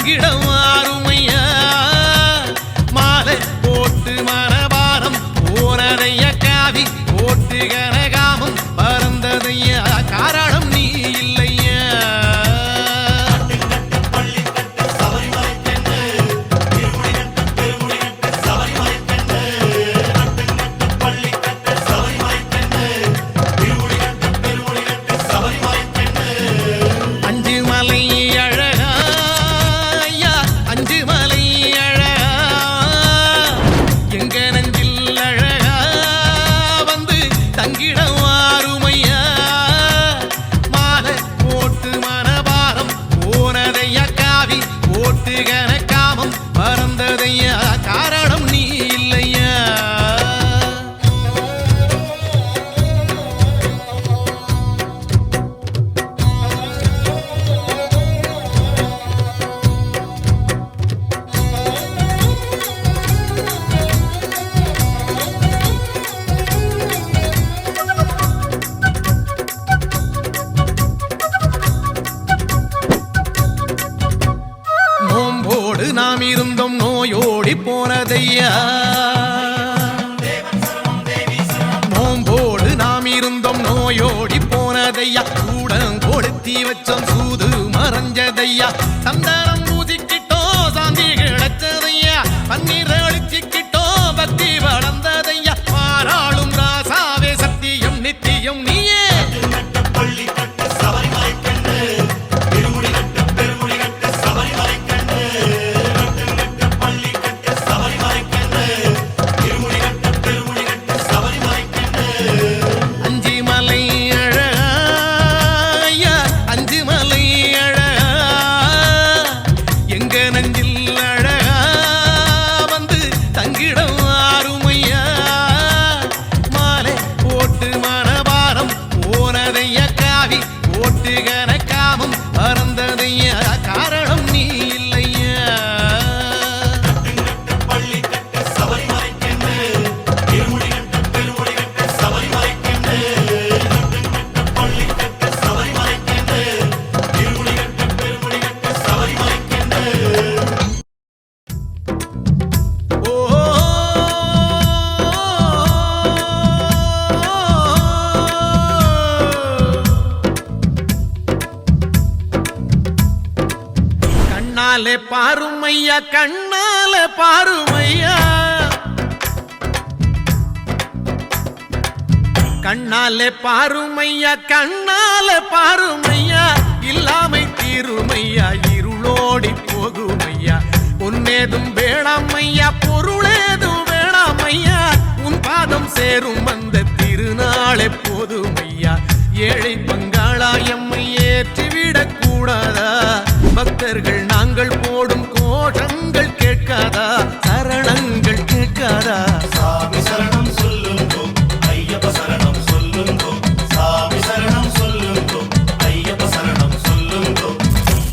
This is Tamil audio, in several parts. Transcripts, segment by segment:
தங்கிடம் ஆறுமையா மாலை போட்டு மனபாரம் போனதையா காவி போட்டு கனகாமம் பறந்ததையா காரணம் நீ இல்லையா நாம் இருந்தோம் நோயோடி போனதையா நோம்போடு நாம் இருந்தோம் நோயோடி போனதையா கூடம் கொடுத்தி வச்சோம் சூது மறைஞ்சதையா சந்தானம் பூசிக்கிட்டோம் சாந்தி கிடைச்சதையா பன்னீர் அழிச்சிக்கிட்டோம் பக்தி வளர்ந்ததையா பாராளும் ராசாவே சத்தியம் நித்தியம் நீயே பாருமையா கண்ணால பாருமையா கண்ணாலே பாருமையா கண்ணால பாருமையா இல்லாமை தீருமையா இருளோடி போகுமையா பொன்னேதும் வேணாமையா பொருளேதும் வேணாமையா உன் பாதம் சேரும் அந்த திருநாளே போதுமையா ஏழை பங்காளா எம்மை ஏற்றிவிடக் கூடாதா பக்தர்கள் நாங்கள் போடும் கோஷங்கள் கேட்காதா சரணங்கள் கேட்காதா சாமி சரணம் சொல்லுங்கோ ஐயப்ப சரணம் சொல்லுங்கோ சாமி சரணம் சொல்லுங்கோ ஐயப்ப சரணம் சொல்லுங்கோ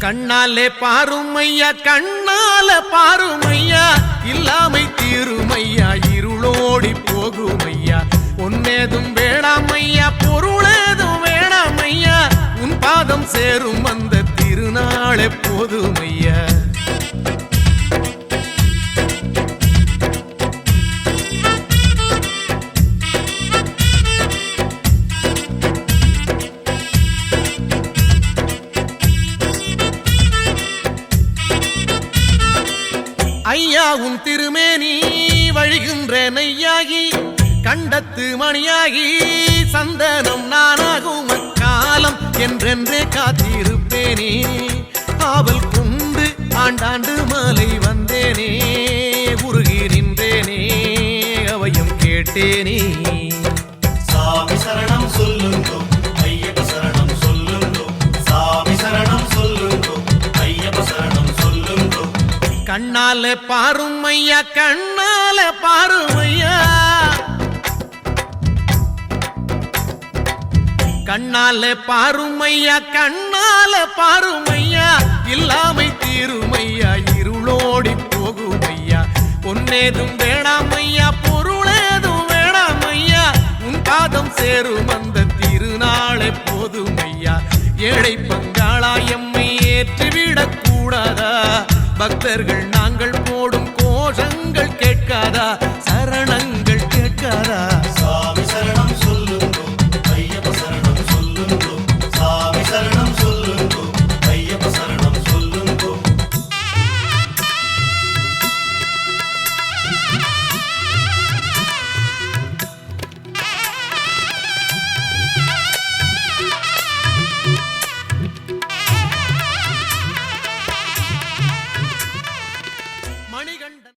கண்ணாலே பாருமையா கண்ணால பாருமையா இல்லாமை தீருமையா இருளோடி போகுமையா பொன்னேதும் வேணாமையா பொருளேதும் வேணாமையா உன் பாதம் சேரும் அந்த திருநாளே போதுமையா ஐயா உன் திருமேனி வழிகின்ற நெய்யாகி கண்டத்து மணியாகி சந்தனம் நானாகும் அக்காலம் என்றென்றே காத்திருப்பேனே ஆவல் கொண்டு ஆண்டாண்டு மாலை வந்தேனே உருகி நின்றேனே அவையும் கேட்டேனே சாமி சரணம் சொல்லுங்கோ ஐயப்ப சரணம் சொல்லுங்கோ சாமி சரணம் சொல்லுங்கோ ஐயப்ப சரணம் சொல்லுங்கோ கண்ணால பாருமையா கண்ணால பாருமையா கண்ணால பாருமையா கண்ணால பாருமையா இல்லாமை தீருமையா இருளோடி போகுமையா பொன்னேதும் வேணாமையா பொருளேதும் வேணாமையா உன் பாதம் சேரும் அந்த திருநாளே போதுமையா ஏழை பங்காளா எம்மை ஏற்றிவிடக் கூடாதா பக்தர்கள் நாங்கள் போடும் கோஷங்கள் கேட்காதா